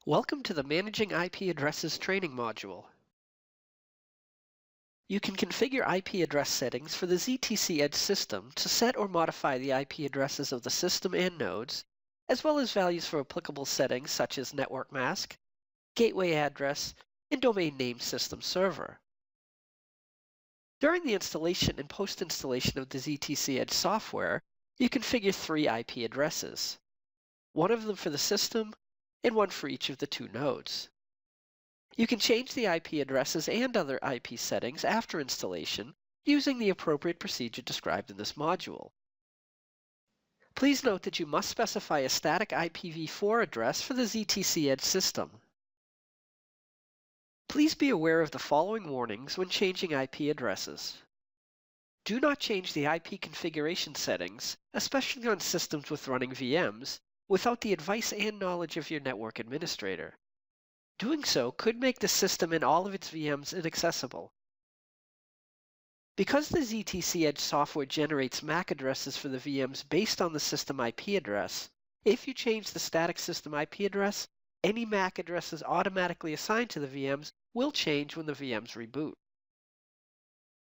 Welcome to the Managing IP Addresses training module. You can configure IP address settings for the ZTC Edge system to set or modify the IP addresses of the system and nodes, as well as values for applicable settings such as network mask, gateway address, and domain name system server. During the installation and post-installation of the ZTC Edge software, you configure 3 IP addresses, one of them for the system and one for each of the 2 nodes. You can change the IP addresses and other IP settings after installation using the appropriate procedure described in this module. Please note that you must specify a static IPv4 address for the ZTC Edge system. Please be aware of the following warnings when changing IP addresses. Do not change the IP configuration settings, especially on systems with running VMs, without the advice and knowledge of your network administrator. Doing so could make the system and all of its VMs inaccessible. Because the ZTC Edge software generates MAC addresses for the VMs based on the system IP address, if you change the static system IP address, any MAC addresses automatically assigned to the VMs will change when the VMs reboot.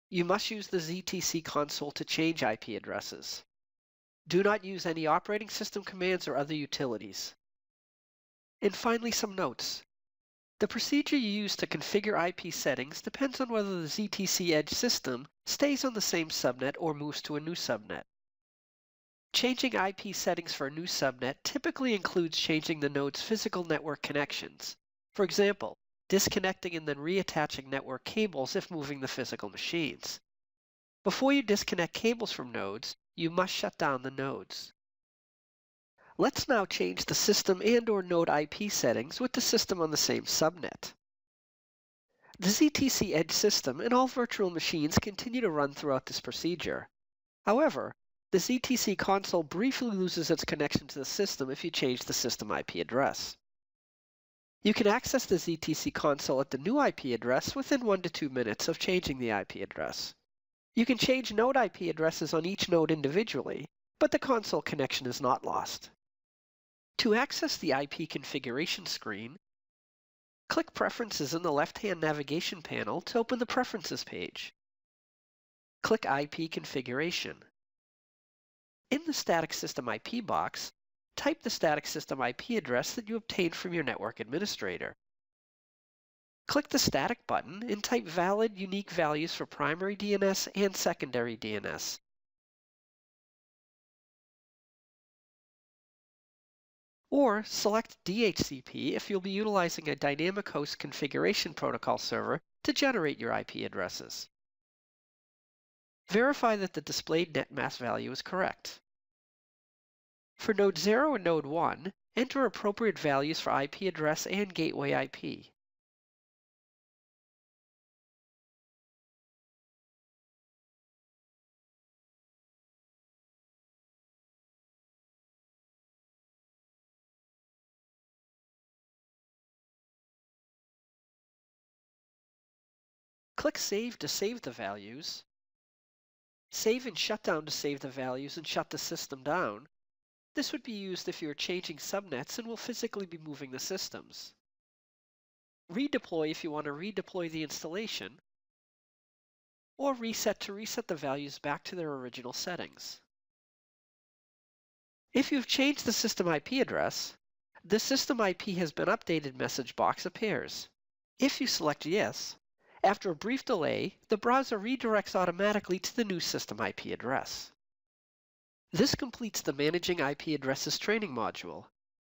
You must use the ZTC console to change IP addresses. Do not use any operating system commands or other utilities. And finally, some notes. The procedure you use to configure IP settings depends on whether the ZTC Edge system stays on the same subnet or moves to a new subnet. Changing IP settings for a new subnet typically includes changing the node's physical network connections. For example, disconnecting and then reattaching network cables if moving the physical machines. Before you disconnect cables from nodes, you must shut down the nodes. Let's now change the system and/or node IP settings with the system on the same subnet. The ZTC Edge system and all virtual machines continue to run throughout this procedure. However, the ZTC console briefly loses its connection to the system if you change the system IP address. You can access the ZTC console at the new IP address within 1 to 2 minutes of changing the IP address. You can change node IP addresses on each node individually, but the console connection is not lost. To access the IP configuration screen, click Preferences in the left-hand navigation panel to open the Preferences page. Click IP Configuration. In the Static System IP box, type the static system IP address that you obtained from your network administrator. Click the Static button and type valid, unique values for primary DNS and secondary DNS. Or select DHCP if you'll be utilizing a Dynamic Host Configuration Protocol server to generate your IP addresses. Verify that the displayed net mask value is correct. For Node 0 and Node 1, enter appropriate values for IP address and gateway IP. Click Save to save the values. Save and Shutdown to save the values and shut the system down. This would be used if you are changing subnets and will physically be moving the systems. Redeploy if you want to redeploy the installation. Or Reset to reset the values back to their original settings. If you've changed the system IP address, the System IP has been updated message box appears. If you select Yes, after a brief delay, the browser redirects automatically to the new system IP address. This completes the Managing IP Addresses training module.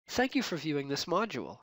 Thank you for viewing this module.